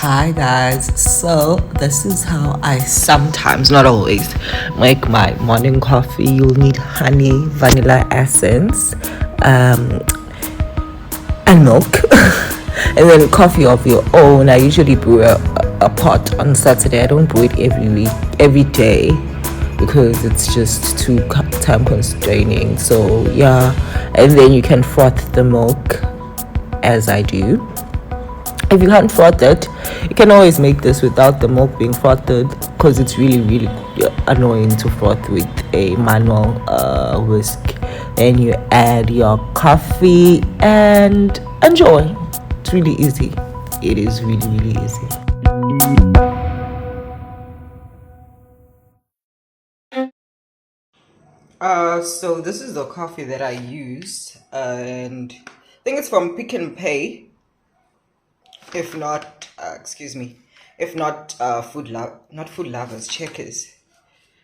Hi guys, so this is how I sometimes, not always, make my morning coffee. You'll need honey, vanilla essence, and milk, and then coffee of your own. I usually brew a pot on Saturday. I don't brew it every day, because it's just too time constraining. So yeah, and then you can froth the milk as I do. If you can't froth it, you can always make this without the milk being frothed, because it's really annoying to froth with a manual whisk. Then you add your coffee and enjoy. It's really easy. It is really easy. So this is the coffee that I use, and I think it's from Pick and Pay. If not, if not, not Food Lovers, Checkers.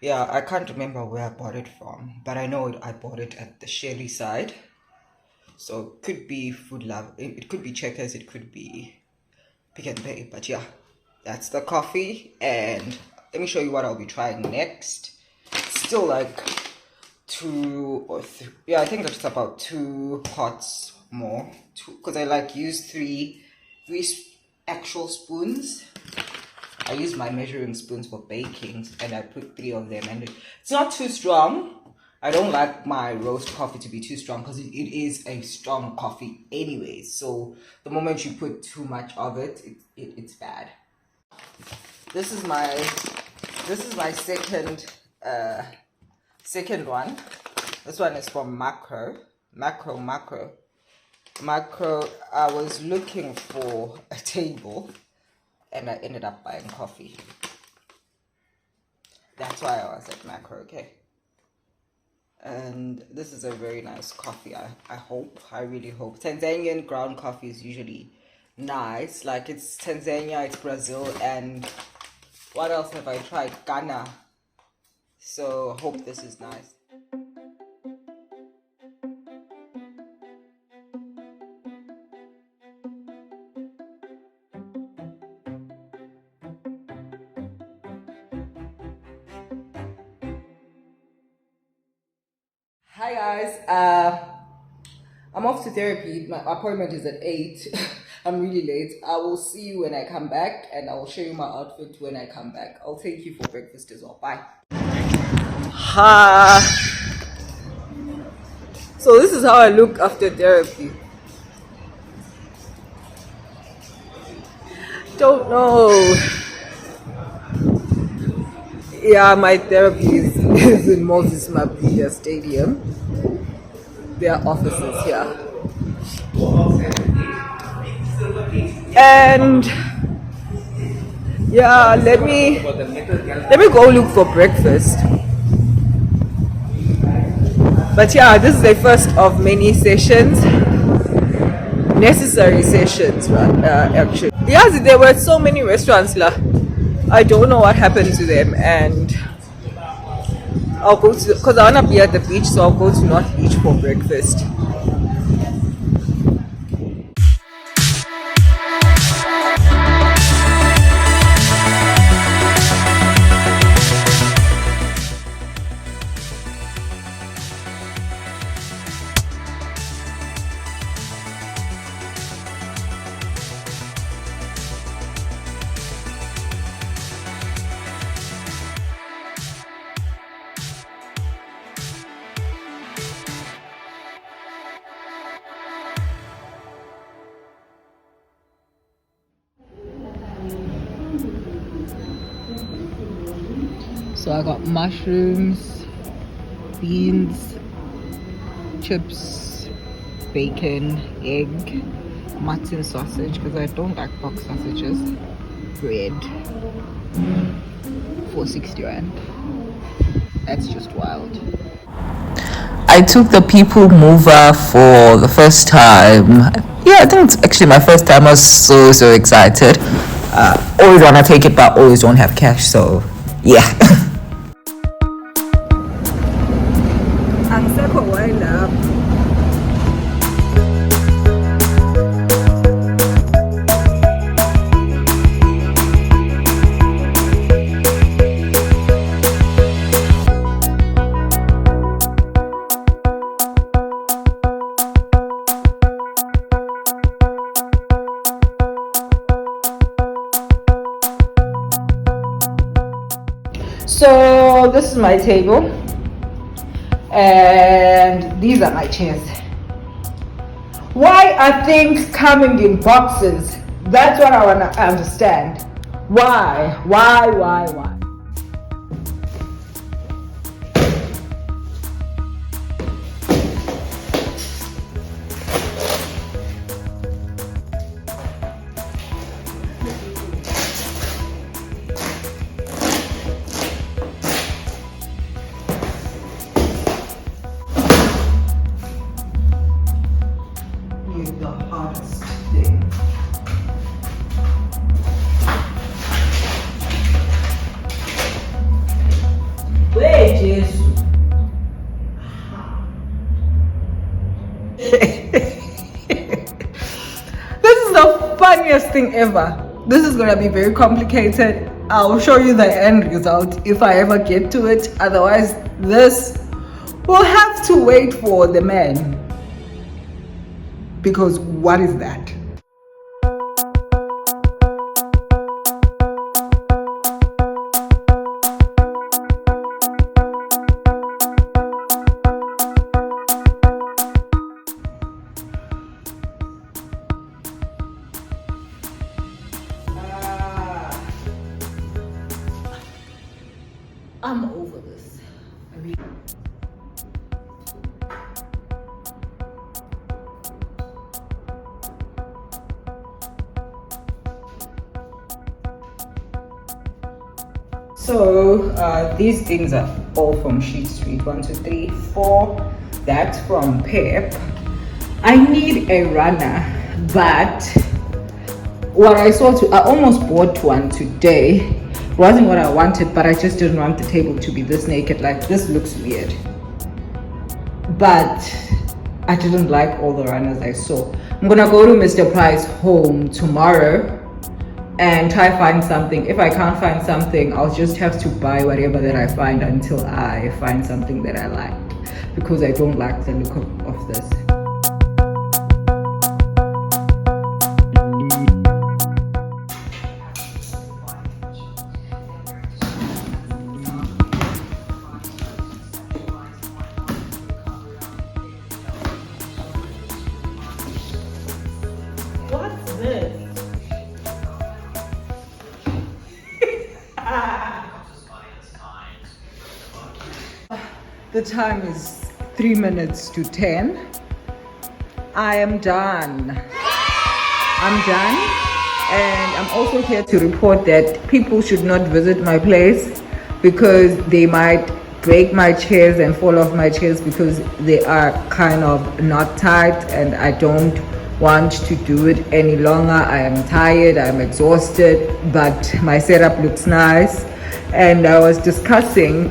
Yeah, I can't remember where I bought it from, but I know I bought it at the Shelly side. So it could be Food Love, it could be Checkers, it could be Pick and Pay. But yeah, that's the coffee, and let me show you what I'll be trying next. Still like 2 or 3. Yeah, I think that's about 2 pots more. Because I use three actual spoons. I use my measuring spoons for baking, and I put 3 of them, and it's not too strong. I don't like my roast coffee to be too strong, because it is a strong coffee anyway. So the moment you put too much of it, it's bad. This is my second one. This one is from Macro. I was looking for a table, and I ended up buying coffee. That's why I was at Macro, okay? And this is a very nice coffee. I really hope. Tanzanian ground coffee is usually nice. Like, it's Tanzania, it's Brazil, and what else have I tried? Ghana. So I hope this is nice. Hi guys, I'm off to therapy. My appointment is at 8. I'm really late. I will see you when I come back, and I will show you my outfit when I come back. I'll take you for breakfast as well. Bye. Ha! So this is how I look after therapy. Don't know. Yeah, my therapy is in Moses Mabhida Stadium. Their offices here. And yeah, let me go look for breakfast. But yeah, this is the first of many sessions, necessary sessions, actually. Yes, there were so many restaurants lah. I don't know what happened to them, and I'll go to, because I want to be at the beach, so I'll go to North Beach for breakfast. So I got mushrooms, beans, chips, bacon, egg, mutton sausage, because I don't like pork sausages, bread, 460 rand. That's just wild. I took the People Mover for the first time. Yeah, I think it's actually my first time. I was so excited. Always want to take it, but always don't have cash, so yeah. Angisekho wayelapha. So this is my table, and these are my chairs. Why are things coming in boxes? That's what I want to understand. Why? The hardest thing. Wait, Jesus. This is the funniest thing ever. This is gonna be very complicated. I'll show you the end result if I ever get to it. Otherwise, this will have to wait for the man. Because what is that? I'm over this. So these things are all from Sheet Street. 1, 2, 3, 4. That's from Pep. I need a runner, but what I almost bought one today. It wasn't what I wanted, but I just didn't want the table to be this naked. Like, this looks weird. But I didn't like all the runners I saw. I'm gonna go to Mr. Price home tomorrow and try find something. If I can't find something, I'll just have to buy whatever that I find until I find something that I like, because I don't like the look of this. What's this? The time is 3 minutes to 10. I am done. I'm done. And I'm also here to report that people should not visit my place because they might break my chairs and fall off my chairs because they are kind of not tight, and I don't want to do it any longer. I am tired, I'm exhausted, but my setup looks nice. And I was discussing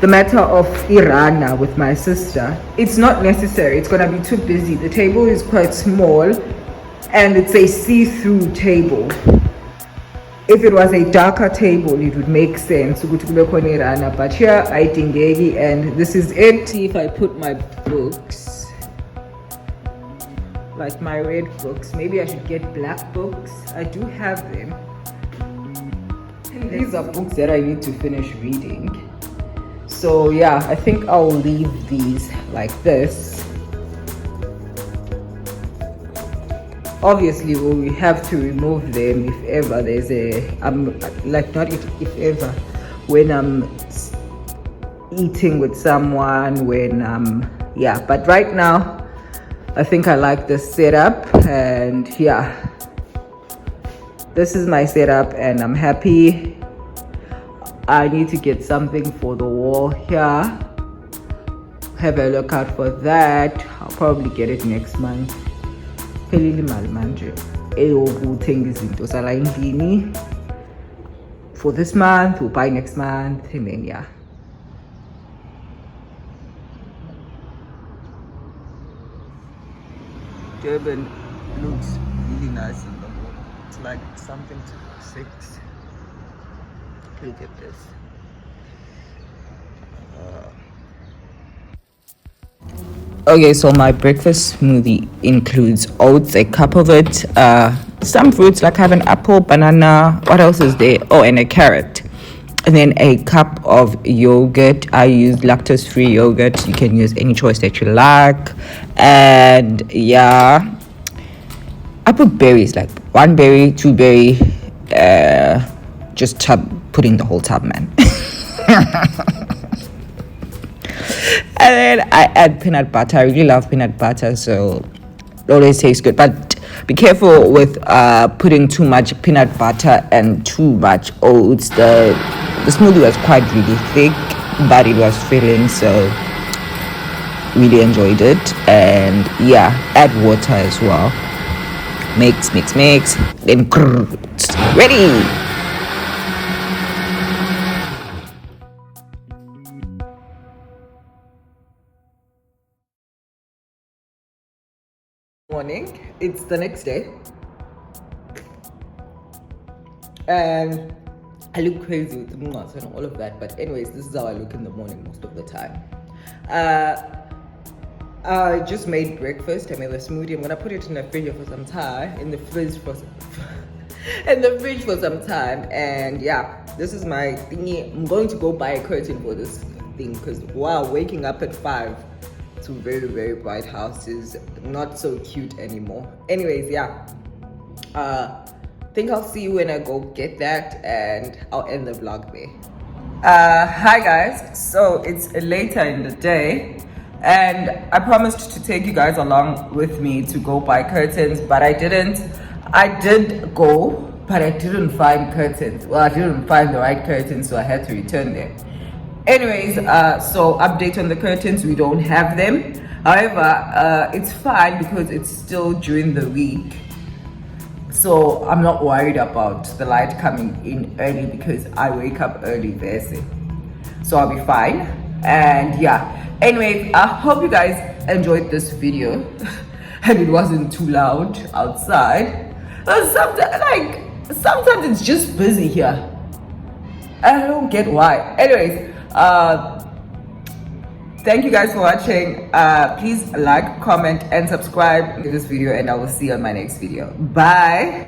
the matter of Irana with my sister. It's not necessary, it's gonna be too busy. The table is quite small and it's a see-through table. If it was a darker table, it would make sense to go to Irana, but here I dingegi, and this is it. See if I put my books, like my red books. Maybe I should get black books. I do have them. And these are books that I need to finish reading. So yeah, I think I'll leave these like this. Obviously, we have to remove them if ever there's not if ever, when I'm eating with someone, yeah. But right now, I think I like this setup, and yeah, this is my setup, and I'm happy. I need to get something for the wall here. Have a look out for that. I'll probably get it next month. For this month, we'll buy next month, and then yeah. Durban looks really nice in the morning. It's like something to 6. Look at this. Okay, so my breakfast smoothie includes oats, a cup of it, some fruits like I have an apple, banana, what else is there? Oh, and a carrot. and then a cup of yogurt. I use lactose-free yogurt. You can use any choice that you like. And yeah, I put berries, like 1 berry, 2 berry, just put in the whole tub, man. And then I add peanut butter. I really love peanut butter, so it always tastes good. But be careful with putting too much peanut butter and too much oats. The smoothie was quite really thick, but it was filling, so really enjoyed it. And yeah, add water as well. Mix, then it's ready. Morning, it's the next day, and I look crazy with the moonlight and all of that, but anyways, this is how I look in the morning most of the time. I just made breakfast. I made a smoothie. I'm gonna put it in the fridge for some time, in the fridge for some time. And yeah, this is my thingy. I'm going to go buy a curtain for this thing, because wow, waking up at 5 to very, very bright house is not so cute anymore. Anyways, yeah, think I'll see you when I go get that, and I'll end the vlog there. Hi guys, so it's later in the day, and I promised to take you guys along with me to go buy curtains, but I didn't. I did go, but I didn't find curtains. Well, I didn't find the right curtains, so I had to return them. Anyways, so update on the curtains, we don't have them. However, it's fine because it's still during the week, so I'm not worried about the light coming in early because I wake up early, basically. So I'll be fine. And yeah, anyways, I hope you guys enjoyed this video and it wasn't too loud outside. Sometimes it's just busy here. I don't get why. Anyways, thank you guys for watching. Please like, comment, and subscribe to this video, and I will see you on my next video. Bye.